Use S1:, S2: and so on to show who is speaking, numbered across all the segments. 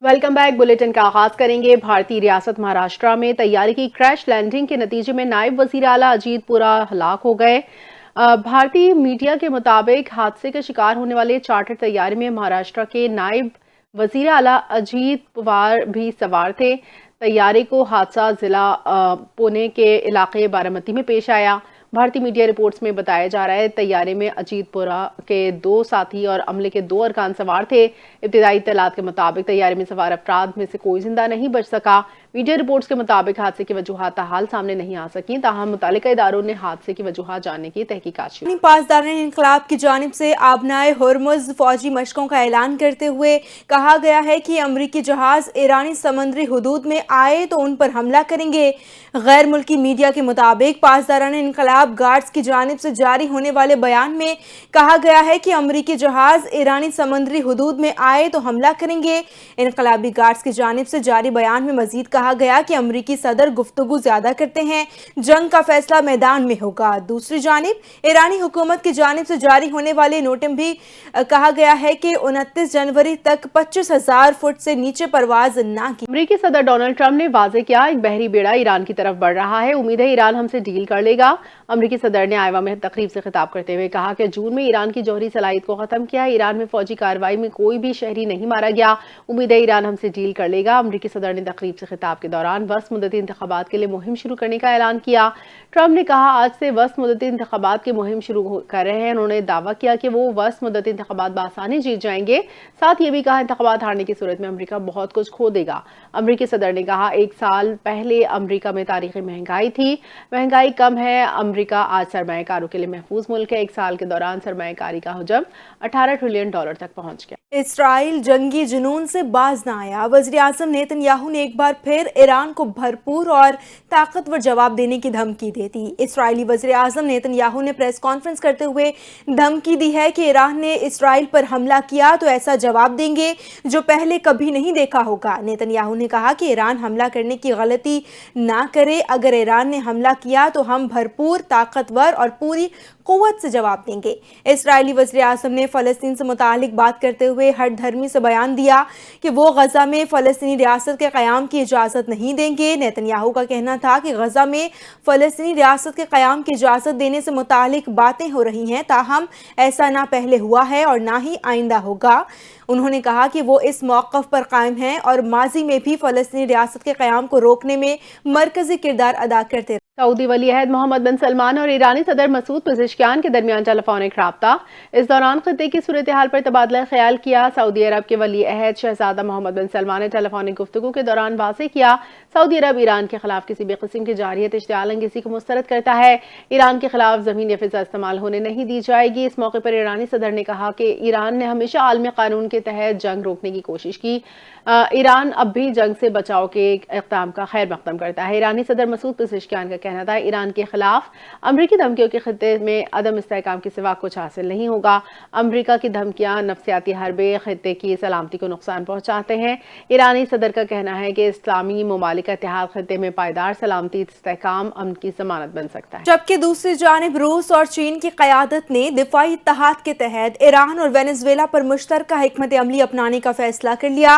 S1: Welcome back. Bulletin का आगाज करेंगे। भारतीय रियासत महाराष्ट्र में तैयारी की क्रैश लैंडिंग के नतीजे में नायब वजीर आला अजीत पुरा हलाक हो गए। भारतीय मीडिया के मुताबिक हादसे का शिकार होने वाले चार्टर तैयारी में महाराष्ट्र के नायब वजीर आला अजीत पवार भी सवार थे। तैयारी को हादसा जिला पुणे के इलाके बारामती में पेश आया। भारतीय मीडिया रिपोर्ट्स में बताया जा रहा है तैयारी में अजीतपुरा के 2 साथी और अमले के 2 अरकान सवार थे। इब्तिदाई इत्तलात के मुताबिक तैयारी में सवार अफराद में से कोई जिंदा नहीं बच सका। मीडिया रिपोर्ट्स के मुताबिक हादसे की वजूहात ताहाल सामने नहीं आ सकी, ताहम मुतालिका इदारों ने हादसे की वजूहात जानने की तहकीकात शुरू।
S2: पासदारान इनकलाब की जानिब से आबनाए हुर्मुज़ फौजी मशकों का ऐलान करते हुए कहा गया है कि अमरीकी जहाज ईरानी समंदरी हुदूद में आए तो उन पर हमला करेंगे। गैर मुल्की मीडिया के मुताबिक पासदारान इनकलाब गार्ड्स की जानिब से जारी होने वाले बयान में कहा गया है कि अमरीकी जहाज ईरानी समंदरी हुदूद में आए तो हमला करेंगे। इनकलाबी गार्ड्स की जानिब से जारी बयान में मजीद कहा गया कि अमरीकी सदर गुफ्तगू ज्यादा करते हैं, जंग का फैसला मैदान में होगा। दूसरी जानिब ईरानी हुकूमत की जानिब से जारी होने वाले नोट में भी कहा गया है कि 29 जनवरी तक 25,000 फुट से नीचे परवाज ना की।
S1: अमरीकी सदर डोनाल्ड ट्रंप ने वाजे किया, एक बहरी बेड़ा ईरान की तरफ बढ़ रहा है, उम्मीद है ईरान हमसे डील कर लेगा। अमरीकी सदर ने आयवा में तकरीब से खिताब करते हुए कहा कि जून में ईरान की जौहरी सलाहियत को खत्म किया। ईरान में फौजी कार्रवाई में कोई भी शहरी नहीं मारा गया, उम्मीद है ईरान हमसे डील कर लेगा। अमरीकी सदर ने तकरीब से खिताब के दौरान वस्त मुद्दती इंतखाबात के लिए मुहिम शुरू करने का ऐलान किया। ट्रंप ने कहा आज से वस्त मुद्दती इंतखाबात की मुहिम शुरू कर रहे हैं। उन्होंने दावा किया कि वो वस्त मुद्दती इंतखाबात बासानी जीत जाएंगे। साथ ये भी कहा इंतखाबात हारने की सूरत में अमरीका बहुत कुछ खो देगा। अमरीकी सदर ने कहा 1 साल पहले अमरीका में तारीखी महंगाई थी, महंगाई कम है। अमरीका आज सरमायाकारों के लिए महफूज मुल्क है। 1 साल के दौरान सरमायाकारी का हजम $18 ट्रिलियन तक पहुंच गया।
S2: इसराइल जंगी जुनून से बाज न आया। वज़ीर आज़म नेतन्याहू ने एक बार फिर ईरान को भरपूर और ताकतवर जवाब देने की धमकी दे दी। इसराइली वज़ीर आज़म नेतन्याहू ने प्रेस कॉन्फ्रेंस करते हुए धमकी दी है कि ईरान ने इसराइल पर हमला किया तो ऐसा जवाब देंगे जो पहले कभी नहीं देखा होगा। नेतन्याहू ने कहा कि ईरान हमला करने की गलती ना करे, अगर ईरान ने हमला किया तो हम भरपूर, ताकतवर और पूरी कुव्वत से जवाब देंगे। इसराइली वज़ीर आज़म ने फ़लस्तीन से मुतालिक बात करते हुए हर धर्मी से बयान दिया कि वो गज़ा में फ़लस्तीनी रियासत के क़याम की इजाज़त नहीं देंगे। नेतन्याहू का कहना था कि गज़ा में फ़लस्तीनी रियासत के क़याम की इजाज़त देने से मुतालिक बातें हो रही हैं, ताहम ऐसा ना पहले हुआ है और ना ही आइंदा होगा। उन्होंने कहा कि वो इस मौक़िफ़ पर कायम हैं और माजी में भी फ़लस्तीनी रियासत के क़याम को रोकने में मरकज़ी किरदार अदा करते।
S1: सऊदी वली अहद मोहम्मद बिन सलमान और ईरानी सदर मसूद पेज़ेश्कियान के दरमियान टेलीफोनिक राब्ता। इस दौरान खित्ते की सूरत हाल पर तबादला ख्याल किया। सऊदी अरब के वली अहद शहजादा मोहम्मद बिन सलमान ने टेलीफोनिक गुफ्तगू के दौरान वाज़ेह किया सऊदी अरब ईरान के खिलाफ किसी भी किस्म की जारियत इश्तिआल अंगेज़ी को मुस्तरद करता है। ईरान के खिलाफ ज़मीन या फ़िज़ा इस्तेमाल होने नहीं दी जाएगी। इस मौके पर ईरानी सदर ने कहा कि ईरान ने हमेशा आलमी कानून के तहत जंग रोकने की कोशिश की। ईरान अब भी जंग से बचाव के इक़दाम का खैर मक़दम करता है। ईरानी सदर मसूद पेज़ेश्कियान का कहना था ईरान के खिलाफ अमरीकी धमकियों के खित्ते में अदम इस्तेहकाम के सिवा कुछ हासिल नहीं होगा। अमरीका की धमकियां नफ्सियाती हरबे खित्ते की सलामती को नुकसान पहुंचाते हैं। ईरानी सदर का कहना है कि इस्लामी ममालिक का इत्तेहाद खित्ते में पायदार सलामती इस्तेहकाम अमन की जमानत बन सकता है।
S2: जबकि दूसरी जानिब रूस और चीन की क़यादत ने दिफाई इत्तेहाद के तहत ईरान और वेनेजुएला पर मुश्तरका हिकमत अमली अपनाने का फैसला कर लिया।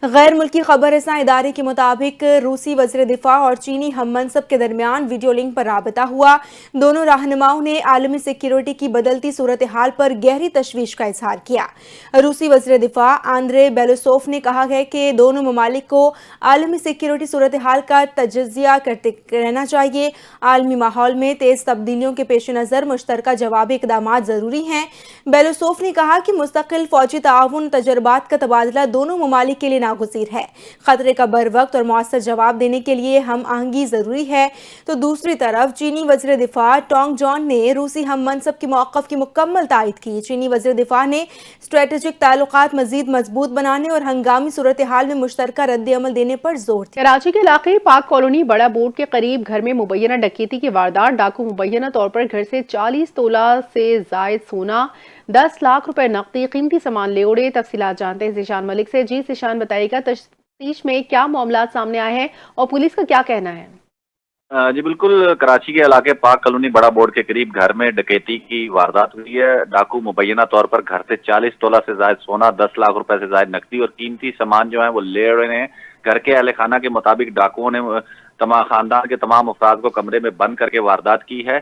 S2: गैर मुल्की खबर रसां इदारे के मुताबिक रूसी वज़ीर दिफा और चीनी हम मनसब के दरमियान वीडियो लिंक पर राबता हुआ। दोनों रहनुमाओं ने आलमी सिक्योरिटी की बदलती सूरत हाल पर गहरी तशवीश का इजहार किया। रूसी वज़ीर दिफा आंद्रे बेलोसोफ ने कहा है कि दोनों ममालिक को आलमी सिक्योरिटी सूरत हाल का तजज़िया करते रहना चाहिए। आलमी माहौल में तेज़ तब्दीलियों के पेश नज़र मुश्तरका जवाबी इक़दामात ज़रूरी हैं। बेलोसोफ ने कहा कि मुस्तकिल फ़ौजी ताउन तजर्बात का तबादला दोनों ममालिक के लिए नागुज़ीर है। ख़तरे का बर वक्त और मौसर जवाब देने के लिए हम आहंगी ज़रूरी है। तो दूसरी तरफ चीनी वज़ीर दिफा टोंग जॉन ने रूसी हम मनसब के मौक़िफ़ की मुकम्मल तायद की। चीनी वज़ीर दिफा ने स्ट्रेटेजिक ताल्लुकात मज़ीद मजबूत बनाने और हंगामी सूरत हाल में मुश्तरका रद्द अमल देने पर जोर दिया।
S1: कराची के इलाके पाक कॉलोनी बड़ा बोर्ड के करीब घर में मुबैना डकैती की वारदात। डाकू मुबैना तौर पर घर से 40 तोला से जायद सोना, 10 लाख रुपए नकदी कीमती सामान ले उड़े। तफसीलात जानते हैं ज़ीशान मलिक से। जी ज़ीशान, बताइएगा तफ्तीश में क्या मामला सामने आए हैं और पुलिस का क्या कहना है?
S3: جی بالکل، کراچی کے علاقے پاک کالونی بڑا بورڈ کے قریب گھر میں ڈکیتی کی واردات ہوئی ہے۔ ڈاکو مبینہ طور پر گھر سے 40 تولہ سے زائد سونا، 10 لاکھ روپے سے زائد نقدی اور قیمتی سامان جو ہیں وہ لے رہے ہیں۔ گھر کے اہل خانہ کے مطابق ڈاکوؤں نے تمام خاندان کے تمام افراد کو کمرے میں بند کر کے واردات کی ہے،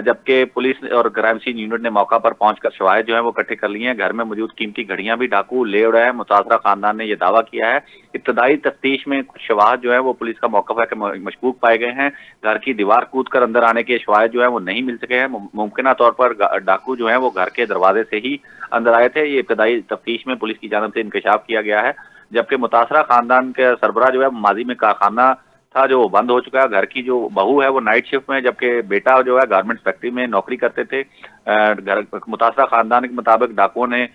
S3: جبکہ پولیس اور کرائم سین یونٹ نے موقع پر پہنچ کر شواہد جو ہیں وہ اکٹھے کر لیے ہیں۔ گھر میں موجود قیمتی گھڑیاں بھی ڈاکو لے اڑے ہیں۔ متاثرہ خاندان نے یہ دعویٰ کیا ہے۔ ابتدائی تفتیش میں کچھ شواہد جو ہیں وہ پولیس کا موقف ہے کہ مشکوک پائے گئے ہیں۔ گھر کی دیوار کود کر اندر آنے کے شواہد جو ہیں وہ نہیں مل سکے ہیں۔ ممکنہ طور پر ڈاکو جو ہیں وہ گھر کے دروازے سے ہی اندر آئے تھے۔ یہ ابتدائی تفتیش میں پولیس کی جانب سے انکشاف کیا گیا ہے، جبکہ متاثرہ خاندان کے سربراہ جو ہے ماضی میں کارخانہ تھا جو بند ہو چکا ہے۔ گھر کی جو بہو ہے وہ نائٹ شفٹ میں، جبکہ بیٹا جو ہے گارمنٹس فیکٹری میں نوکری کرتے تھے۔ متاثرہ خاندان کے مطابق ڈاکوؤں نے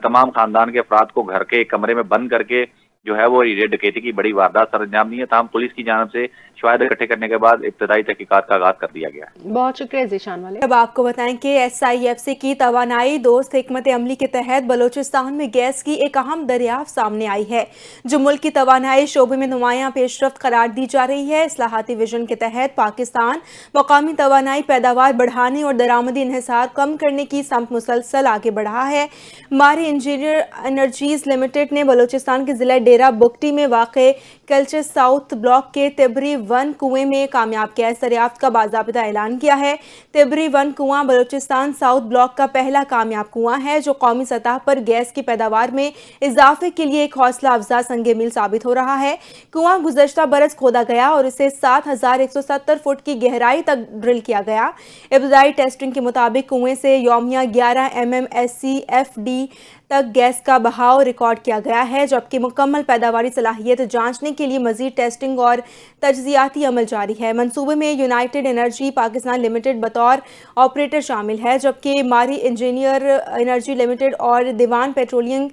S3: تمام خاندان کے افراد کو گھر کے کمرے میں بند کر کے جو ہے وہ یہ ڈکیتی کی بڑی واردات سر انجام دی ہے۔ تاہم پولیس کی جانب سے شواہد اکٹھے کرنے کے بعد ابتدائی تحقیقات کا آغاز کر دیا گیا ہے۔
S1: بہت شکریہ ذیشان والے۔
S2: اب آپ کو بتائیں کہ SIFC کی توانائی دوست حکمت عملی کے تحت بلوچستان میں گیس کی ایک اہم دریافت سامنے آئی ہے، جو ملک کی توانائی شعبے میں نمایاں پیش رفت قرار دی جا رہی ہے۔ اصلاحاتی ویژن کے تحت پاکستان مقامی توانائی پیداوار بڑھانے اور درآمدی انحصار کم کرنے کی سمت مسلسل آگے بڑھا ہے۔ ماری انجینئر انرجیز لمیٹڈ نے بلوچستان کے ضلع ڈیرہ بگٹی میں واقع کلچر ساؤتھ بلاک کے تبری 1 کنویں میں کامیاب گیس دریافت کا باضابطہ اعلان کیا ہے۔ تبری 1 کنواں بلوچستان ساؤتھ بلاک کا پہلا کامیاب کنواں ہے، جو قومی سطح پر گیس کی پیداوار میں اضافے کے لیے ایک حوصلہ افزا سنگ میل ثابت ہو رہا ہے۔ کنواں گزشتہ برس کھودا گیا اور اسے 7170 فٹ کی گہرائی تک ڈرل کیا گیا۔ ابتدائی ٹیسٹنگ کے مطابق کنویں سے یومیہ 11 MMSCFD تک گیس کا بہاؤ ریکارڈ کیا گیا ہے، جبکہ مکمل پیداواری صلاحیت جانچنے کے لیے مزید ٹیسٹنگ اور تجزیاتی عمل جاری ہے۔ منصوبے میں یونائٹڈ انرجی پاکستان لمیٹڈ بطور آپریٹر شامل ہے، جبکہ ماری انجینئر انرجی لمیٹڈ اور دیوان پیٹرولنگ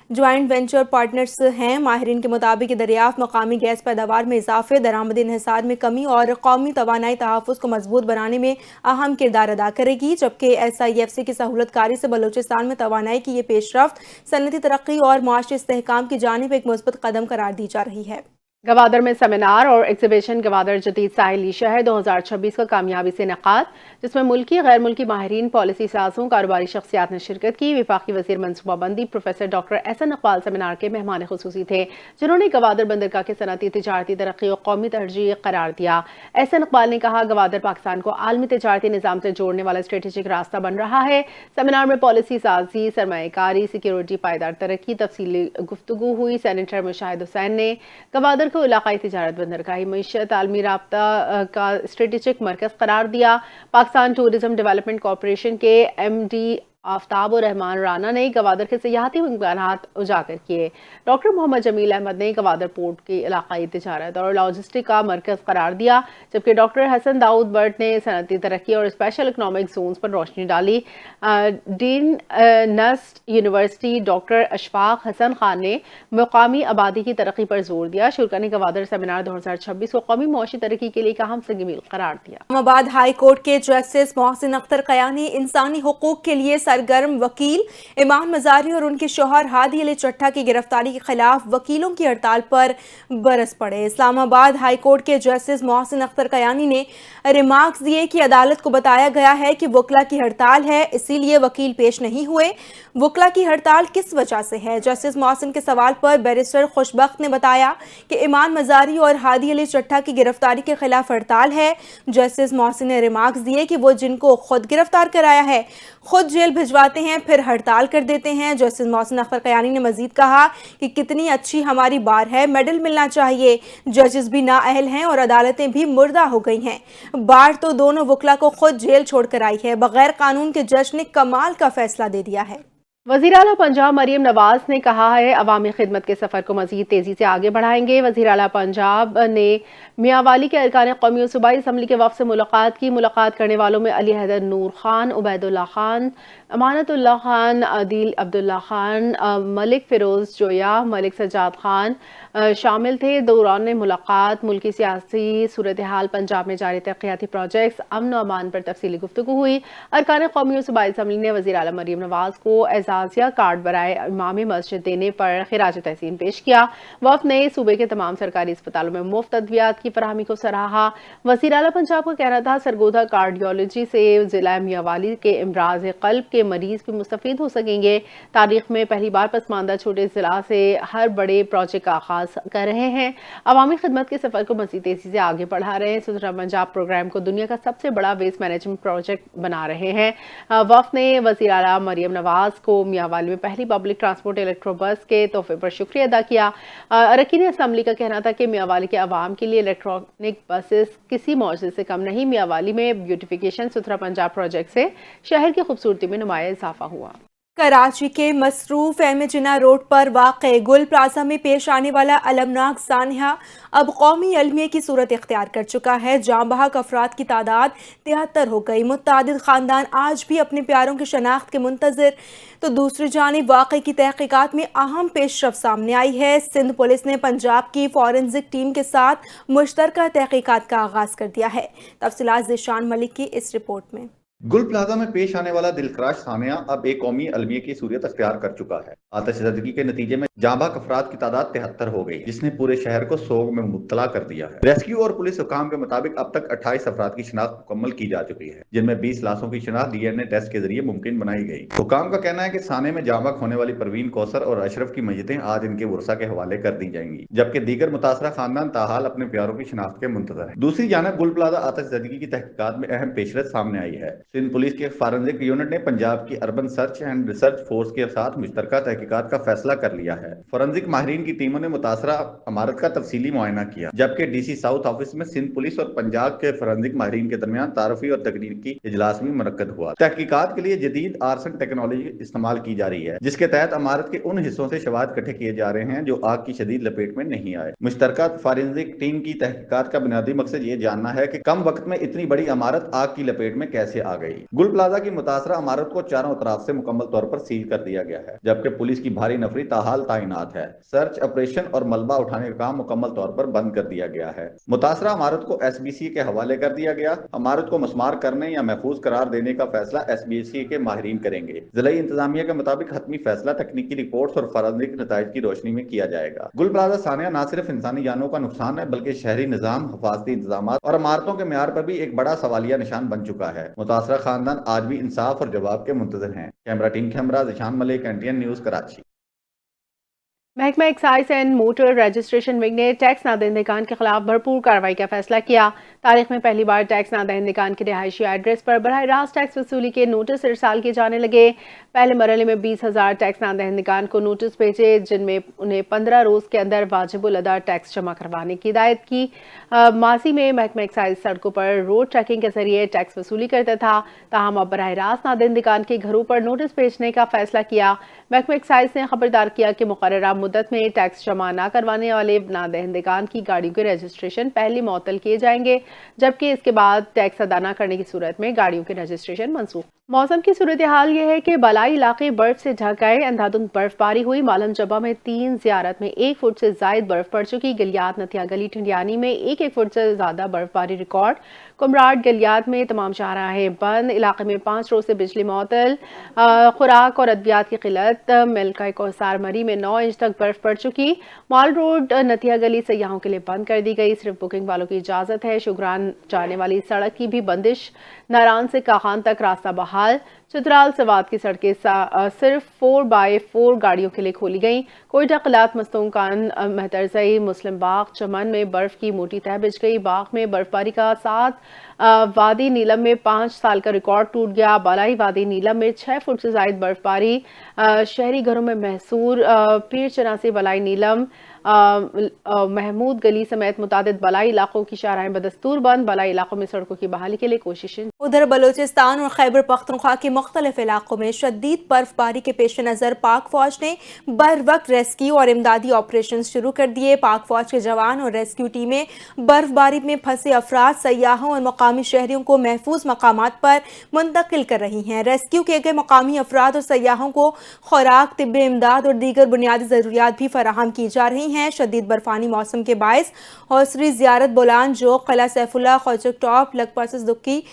S2: جوائنٹ وینچر پارٹنرز ہیں۔ ماہرین کے مطابق یہ دریافت مقامی گیس پیداوار میں اضافے، درآمدی انحصار میں کمی اور قومی توانائی تحفظ کو مضبوط بنانے میں اہم کردار ادا کرے گی، جبکہ SIFC کی سہولت کاری سے بلوچستان میں توانائی کی یہ پیش رفت صنعتی ترقی اور معاشی استحکام کی جانب ایک مثبت قدم قرار دی جا رہی ہے۔
S1: گوادر میں سیمینار اور ایگزیبیشن گوادر جدید ساحلی شہر 2026 کا کامیابی سے انعقاد، جس میں ملکی غیر ملکی ماہرین، پالیسی سازوں، کاروباری شخصیات نے شرکت کی۔ وفاقی وزیر منصوبہ بندی professor doctor Ahsan Iqbal seminar کے مہمان خصوصی تھے، جنہوں نے گوادر بندرگاہ کے صنعتی تجارتی ترقی کو قومی ترجیح قرار دیا۔ احسن اقبال نے کہا گوادر پاکستان کو عالمی تجارتی نظام سے جوڑنے والا اسٹریٹجک راستہ بن رہا ہے۔ سیمینار میں پالیسی سازی، سرمایہ کاری، سیکیورٹی، پائیدار ترقی تفصیلی گفتگو ہوئی۔ سینیٹر مشاہد حسین نے گوادر کو علاقائی تجارت، بندرگاہی معیشت، عالمی رابطہ کا اسٹریٹجک مرکز قرار دیا۔ پاکستان ٹورزم ڈیولپمنٹ کارپوریشن کے MD آفتاب الرحمان رانا نے گوادر کے سیاحتی امکانات اجاگر کیے۔ ڈاکٹر محمد جمیل احمد نے گوادر پورٹ کی علاقائی تجارت اور لاجسٹک کا مرکز قرار دیا، جبکہ ڈاکٹر حسن داؤد بٹ نے صنعتی ترقی اور اسپیشل اکنامک زونز پر روشنی ڈالی۔ ڈین نسٹ یونیورسٹی ڈاکٹر اشفاق حسن خان نے مقامی آبادی کی ترقی پر زور دیا۔ شرکا نے گوادر سیمینار 2026 کو قومی معاشی ترقی کے لیے ایک اہم سنگ میل قرار دیا۔
S2: اسلام آباد ہائی کورٹ کے جسٹس محسن اختر قیانی انسانی حقوق کے لیے سرگرم وکیل ایمان مزاری اور ان کے شوہر ہادی علی چٹھا کی گرفتاری کے خلاف وکیلوں کی ہڑتال پر برس پڑے۔ اسلام آباد ہائی کورٹ کے جسٹس محسن اختر قیانی نے ریمارکس دیے کہ عدالت کو بتایا گیا ہے کہ وکلا کی ہڑتال ہے، اسی لیے وکیل پیش نہیں ہوئے۔ وکلا کی ہڑتال کس وجہ سے ہے؟ جسٹس محسن کے سوال پر بیرسٹر خوشبخت نے بتایا کہ ایمان مزاری اور ہادی علی چٹھا کی گرفتاری کے خلاف ہڑتال ہے۔ جسٹس محسن نے ریمارکس دیے کہ وہ جن کو خود گرفتار کرایا ہے خود جیل بھجواتے ہیں پھر ہڑتال کر دیتے ہیں۔ جسٹس محسن اختر قیانی نے مزید کہا کہ کتنی اچھی ہماری بار ہے، میڈل ملنا چاہیے۔ ججز بھی نااہل ہیں اور عدالتیں بھی مردہ ہو گئی ہیں۔ بار تو دونوں وکلا کو خود جیل چھوڑ کر آئی ہے، بغیر قانون کے جج نے کمال کا فیصلہ دے دیا ہے۔
S1: وزیر اعلیٰ پنجاب مریم نواز نے کہا ہے عوامی خدمت کے سفر کو مزید تیزی سے آگے بڑھائیں گے۔ وزیر اعلیٰ پنجاب نے میاوالی کے ارکان قومی اور صوبائی اسمبلی کے وفد سے ملاقات کی۔ ملاقات کرنے والوں میں علی حیدر نور خان، عبید اللہ خان، امانت اللہ خان، عدیل عبداللہ خان، ملک فیروز جویا، ملک سجاد خان شامل تھے۔ دوران ملاقات ملکی سیاسی صورتحال، پنجاب میں جاری ترقیاتی پروجیکٹس، امن و امان پر تفصیلی گفتگو ہوئی۔ ارکان قومی و صوبائی اسمبلی نے وزیر اعلیٰ مریم نواز کو اعزازیہ کارڈ برائے امام مسجد دینے پر خراج تحسین پیش کیا۔ وفد نے صوبے کے تمام سرکاری اسپتالوں میں مفت ادویات کی فراہمی کو سراہا۔ وزیر اعلیٰ پنجاب کا کہنا تھا سرگودھا کارڈیالوجی سے ضلع میاوالی کے امراض قلب کے مریض بھی مستفید ہو سکیں گے۔ تاریخ میں پہلی بار پسماندہ چھوٹے ضلع سے ہر بڑے پروجیکٹ کا آغاز کر رہے ہیں، عوامی خدمت کے سفر کو مزید تیزی سے آگے بڑھا رہے ہیں۔ ستھرا پنجاب پروگرام کو دنیا کا سب سے بڑا ویسٹ مینجمنٹ پروجیکٹ بنا رہے ہیں۔ وفد نے وزیر اعلیٰ مریم نواز کو میاوالی میں پہلی پبلک ٹرانسپورٹ الیکٹرو بس کے تحفے پر شکریہ ادا کیا۔ اراکین اسمبلی کا کہنا تھا کہ میاوالی کے عوام کے لیے الیکٹرانک بسز کسی معجزے سے کم نہیں۔ میاوالی میں بیوٹیفیکیشن ستھرا پنجاب پروجیکٹ سے شہر کی خوبصورتی میں نمایاں اضافہ ہوا۔
S2: کراچی کے مصروف احمد جناح روڈ پر واقع گل پلازا میں پیش آنے والا المناک سانحہ اب قومی المیہ کی صورت اختیار کر چکا ہے۔ جاں بحق افراد کی تعداد 73 ہو گئی۔ متعدد خاندان آج بھی اپنے پیاروں کی شناخت کے منتظر، تو دوسری جانب واقعے کی تحقیقات میں اہم پیش رفت سامنے آئی ہے۔ سندھ پولیس نے پنجاب کی فورنزک ٹیم کے ساتھ مشترکہ تحقیقات کا آغاز کر دیا ہے۔ تفصیلات ذیشان ملک کی اس رپورٹ میں۔
S4: گل پلازا میں پیش آنے والا دلخراش سانحہ اب ایک قومی المیہ کی صورت اختیار کر چکا ہے۔ آتش زدگی کے نتیجے میں جاں بحق افراد کی تعداد 73 ہو گئی، جس نے پورے شہر کو سوگ میں مبتلا کر دیا ہے۔ ریسکیو اور پولیس حکام کے مطابق اب تک 28 افراد کی شناخت مکمل کی جا چکی ہے، جن میں 20 لاشوں کی شناخت DNA ٹیسٹ کے ذریعے ممکن بنائی گئی۔ حکام کا کہنا ہے کہ سانحے میں جاں بحق ہونے والی پروین کوثر اور اشرف کی میتیں آج ان کے ورثاء کے حوالے کر دی جائیں گی، جبکہ دیگر متاثرہ خاندان تاحال اپنے پیاروں کی شناخت کے منتظر ہیں۔ دوسری جانب گل پلازا آتش زدگی کی تحقیقات میں اہم پیشرفت سامنے آئی ہے۔ سندھ پولیس کے فورنزک یونٹ نے پنجاب کی urban search and research force کے ساتھ مشترکہ تحقیقات کا فیصلہ کر لیا ہے۔ فورنزک ماہرین کی ٹیموں نے متاثرہ عمارت کا تفصیلی معائنہ کیا، جبکہ DC ساؤتھ آفس میں سندھ پولیس اور پنجاب کے فورنزک ماہرین کے درمیان تعارفی اور تکنیکی اجلاس بھی منعقد ہوا۔ تحقیقات کے لیے جدید آرسن ٹیکنالوجی استعمال کی جا رہی ہے، جس کے تحت عمارت کے ان حصوں سے شواہد اکٹھے کیے جا رہے ہیں جو آگ کی شدید لپیٹ میں نہیں آئے۔ مشترکہ فورنزک ٹیم کی تحقیقات کا بنیادی مقصد یہ جاننا ہے کہ کم وقت میں اتنی بڑی عمارت آگ کی لپیٹ میں کیسے آ گئی۔ گل پلازا کی متاثرہ عمارت کو چاروں اطراف سے مکمل طور پر سیل کر دیا گیا ہے، جبکہ پولیس کی بھاری نفری تاحال تعینات ہے۔ سرچ آپریشن اور ملبہ اٹھانے کا کام مکمل طور پر بند کر دیا گیا ہے۔ متاثرہ عمارت کو SBC کے حوالے کر دیا گیا۔ عمارت کو مسمار کرنے یا محفوظ قرار دینے کا فیصلہ SBC کے ماہرین کریں گے۔ ضلعی انتظامیہ کے مطابق حتمی فیصلہ تکنیکی رپورٹس اور فورنزک نتائج کی روشنی میں کیا جائے گا۔ گل پلازا سانحہ نہ صرف انسانی جانوں کا نقصان ہے، بلکہ شہری نظام، حفاظتی انتظامات اور عمارتوں کے معیار پر بھی ایک بڑا سوالیہ نشان بن چکا ہے۔ متاثرہ خاندان آج بھی انصاف اور جواب کے منتظر ہیں۔ کیمرہ ٹیم کے ہمراہ ذیشان ملک، NTN نیوز، کراچی۔
S1: محکمہ excise and motor registration wing نے ٹیکس نہ دہندگان کے خلاف بھرپور کارروائی کا فیصلہ کیا۔ تاریخ میں پہلی بار ٹیکس نہ دہندگان کے رہائشی ایڈریس پر براہ راست ٹیکس وصولی کے نوٹس ارسال کیے جانے لگے۔ پہلے مرحلے میں 20,000 ٹیکس نہ دہندگان کو نوٹس بھیجے، جن میں انہیں 15 روز کے اندر واجب الادا ٹیکس جمع کروانے کی ہدایت کی۔ ماضی میں محکمہ ایکسائز سڑکوں پر روڈ چیکنگ کے ذریعے ٹیکس وصولی کرتا تھا، تاہم اب براہ راست نہ دہندگان کے گھروں پر نوٹس بھیجنے کا فیصلہ کیا۔ محکمہ ایکسائز نے خبردار کیا کہ مقررہ مدت میں ٹیکس جمع نہ کروانے والے نہ دہندگان کی گاڑیوں کے رجسٹریشن پہلے معطل کیے جائیں گے، جبکہ اس کے بعد ٹیکس ادا نہ کرنے کی صورت میں گاڑیوں کے رجسٹریشن منسوخ۔ موسم کی صورتحال یہ ہے کہ بالائی علاقے برف سے ڈھک گئے، اندھادھند برف باری ہوئی۔ مالم جبہ میں 3 زیارت میں 1 فٹ سے زائد برف پڑ چکی۔ گلیات نتیا گلی ٹھنڈیانی میں 1 فٹ سے زیادہ برف باری ریکارڈ۔ کمراٹ گلیات میں تمام شاہراہیں بند، علاقے میں 5 روز سے بجلی معطل۔ خوراک اور ادویات کی قلت، ملکہ کوثر مری میں 9 انچ تک برف پڑ چکی۔ مال روڈ نتیا گلی سیاحوں کے لیے بند کر دی گئی، صرف بکنگ والوں کی اجازت ہے۔ شگران جانے والی سڑک کی بھی بندش، ناران سے کاخان تک راستہ بحال۔ چترال سوات کی سڑکیں صرف 4x4 گاڑیوں کے لیے کھولی گئیں۔ کوئٹہ قلعت مستوں کان مہترزئی مسلم باغ چمن میں برف کی موٹی تہ بچھ گئی۔ باغ میں برف باری کا ساتھ وادی نیلم میں 5 سال کا ریکارڈ ٹوٹ گیا۔ بالائی وادی نیلم میں 6 فٹ سے زائد برف باری، شہری گھروں میں محصور۔ پیر چنا سے بالائی نیلم महमूद गली समेत मुतादिद बलाई इलाकों की शाहराहें बदस्तूर बंद, बलाई इलाकों में सड़कों की बहाली के लिए कोशिशें।
S2: उधर बलूचिस्तान और खैबर पख्तूनख्वा के मुख्तलिफ इलाकों में शदीद बर्फबारी के पेश नज़र पाक फौज ने बर वक्त रेस्क्यू और इमदादी ऑपरेशन शुरू कर दिए। पाक फौज के जवान और रेस्क्यू टीमें बर्फबारी में फंसे अफराद, सयाहों और मकामी शहरियों को महफूज मकामात पर मुंतकिल कर रही हैं। रेस्क्यू किए गए मकामी अफराद और सयाहों को खुराक, तिब्बी इमदाद और दीगर बुनियादी ज़रूरियात भी फराहम की जा रही हैं। शदीद बर्फानी मौसम के बायस हौसरी ज़ियारत, बोलान जोग, किला सैफुल्ला, खौचक टॉप, लकपरसस दुक्की,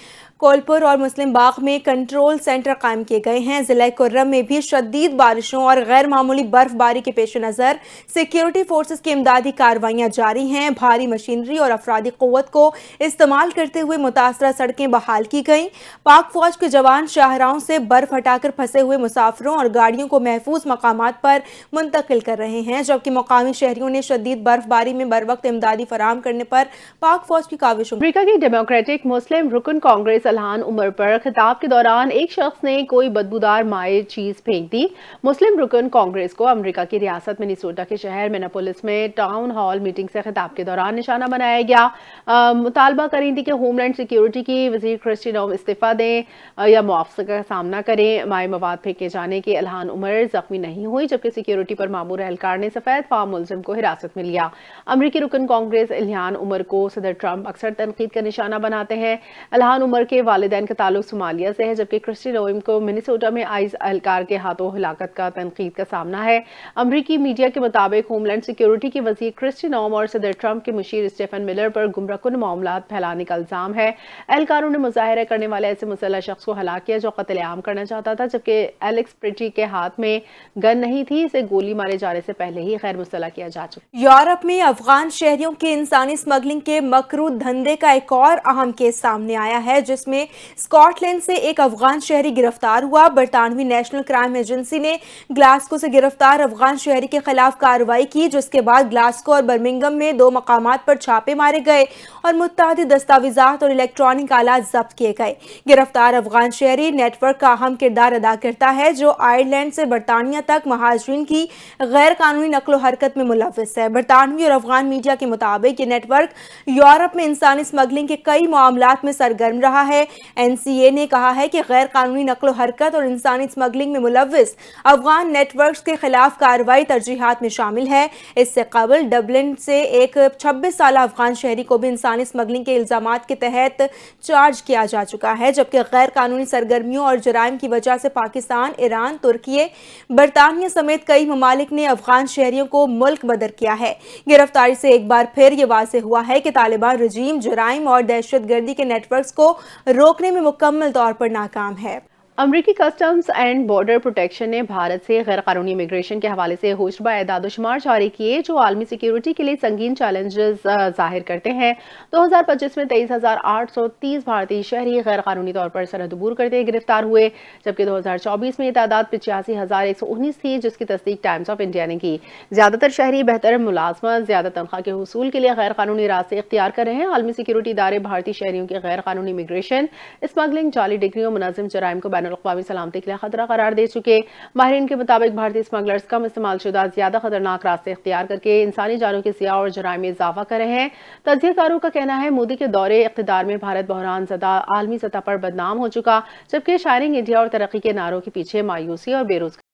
S2: कोलपुर और मुस्लिम बाग में कंट्रोल सेंटर कायम किए गए हैं। जिला कुर्रम में भी शदीद बारिशों और गैर मामूली बर्फबारी के पेश नज़र सिक्योरिटी फोर्सेस की इमदादी कार्रवाइयाँ जारी हैं। भारी मशीनरी और अफरादी क़ुव्वत को इस्तेमाल करते हुए मुतासरा सड़कें बहाल की गईं। पाक फौज के जवान शाहराहों से बर्फ हटाकर फंसे हुए मुसाफिरों और गाड़ियों को महफूज मकामात पर मुंतकिल कर रहे हैं, जबकि मकामी शहरियों ने शदीद बर्फबारी में बर वक्त इमदादी फराहम करने पर पाक फौज की काविशों।
S1: अमेरिका की डेमोक्रेटिक मुस्लिम रुकन कांग्रेस इल्हान उमर पर खिताब के दौरान एक शख्स ने कोई बदबूदार माए चीज फेंक दी। मुस्लिम रुकन कांग्रेस को अमेरिका की रियासत मिनेसोटा के शहर मिनेपोलिस में टाउन हॉल मीटिंग से खिताब के दौरान निशाना बनाया गया। मुतालबा करी थी कि होमलैंड सिक्योरिटी की वजीर क्रिस्टी नोम इस्तीफा दें या मुआवजे का सामना करें। माए मवाद फेंके जाने के इल्हान उमर जख्मी नहीं हुई, जबकि सिक्योरिटी पर मामूर एहलकार ने सफेद फार्म मुलजिम को हिरासत में लिया। अमरीकी रुकन कांग्रेस इल्हान उमर को सदर ट्रंप अक्सर तनकीद का निशाना बनाते हैं। इल्हान उमर के वालिदैन का ताल्लुक सोमालिया से है, जबकि क्रिस्टी नोएम को मिनेसोटा में आइस एहलकार के हाथों हिलाकत का तनकीद का सामना है। अमरीकी मीडिया के मुताबिक होमलैंड सिक्योरिटी की वजीर क्रिस्टी नोएम और सदर ट्रंप के मुशीर स्टीफन मिलर पर गुमराहकुन मामलात फैलाने का इल्जाम है। एहलकारों ने मुजाहिरा करने वाले ऐसे मुसल्लह शख्स को हलाक किया जो कत्लेआम करना चाहता था, जबकि एलेक्स प्रिटी के हाथ में गन नहीं थी। इसे गोली मारे जाने से पहले ही गैर मुसल्लह किया जा चुका।
S2: यूरोप में अफगान शहरियों के इंसानी स्मगलिंग के मकरू धंधे का एक और अहम केस सामने आया है, जिसमें स्कॉटलैंड से एक अफगान शहरी गिरफ्तार हुआ। बरतानवी नेशनल क्राइम एजेंसी ने ग्लासगो से गिरफ्तार अफगान शहरी के खिलाफ कार्रवाई की, जिसके बाद ग्लासगो और बर्मिंघम में 2 मकामात पर छापे मारे गए और मुत्तअद्दिद दस्तावेजात और इलेक्ट्रॉनिक आलात जब्त किए गए। गिरफ्तार अफगान शहरी नेटवर्क का अहम किरदार अदा करता है, जो आयरलैंड से बरतानिया तक महाजरीन की गैर कानूनी नकलो हरकत में मुलव्विस है। बरतानवी और अफगान मीडिया के मुताबिक ये नेटवर्क यूरोप में इंसानी स्मगलिंग के कई मामलात में सरगर्म रहा है। NCA ने कहा है कि गैर कानूनी नकलो हरकत और इंसानी स्मगलिंग में मुलव्विस अफगान नेटवर्क्स के खिलाफ कार्रवाई तरजीहात में शामिल है। इससे कबल डबलिन से एक 26 साल अफगान शहरी को भी इंसानी स्मगलिंग के इल्जामात के तहत चार्ज किया जा चुका है, जबकि गैर कानूनी सरगर्मियों और जराइम की वजह से पाकिस्तान, ईरान, तुर्की, बरतानिया समेत कई ममालिक ने अफगान शहरियों को मुल्क बदर किया है। गिरफ्तारी से एक बार फिर ये वाज़ेह हुआ है कि तालिबान रजीम जराइम और दहशतगर्दी के नेटवर्क्स को रोकने में मुकम्मल तौर पर नाकाम है।
S1: अमरीकी कस्टम्स एंड बॉर्डर प्रोटेक्शन ने भारत से गैर कानूनी इमिग्रेशन के हवाले से होशरुबा एदाद-ओ-शुमार जारी किए, जो आलमी सिक्योरिटी के लिए संगीन चैलेंजेस जाहिर करते हैं। 2025 में 23,830 भारतीय शहरी गैर कानूनी तौर पर सरहद अबूर करते गिरफ्तार हुए, जबकि 2024 में ये तादाद 85,119 थी, जिसकी तस्दीक टाइम्स ऑफ इंडिया ने की। ज्यादातर शहरी बेहतर मुलाजमत, ज्यादा तनख्वाह के हुसूल के लिए गैर कानूनी रास्ते इख्तियार कर रहे हैं। आलमी सिक्योरिटी इदारे भारतीय शहरियों की गैर कानूनी इमिग्रेशन, स्मगलिंग, जाली डिग्रियों, मुनज़्ज़म जराइम को अक़वामी सलामती के लिए खतरा करार दे चुके। माहिरीन के मुताबिक भारतीय स्मगलर्स कम इस्तेमाल शुदा ज्यादा खतरनाक रास्ते इख्तियार करके इंसानी जानों के सियाह और जराइम में इजाफा कर रहे हैं। तज्ज़ियाकारों का कहना है मोदी के दौरे इक़्तिदार में भारत बहरान ज़दा आलमी सतह पर बदनाम हो चुका, जबकि शायरिंग इंडिया और तरक्की के नारों के पीछे मायूसी और बेरोजगारी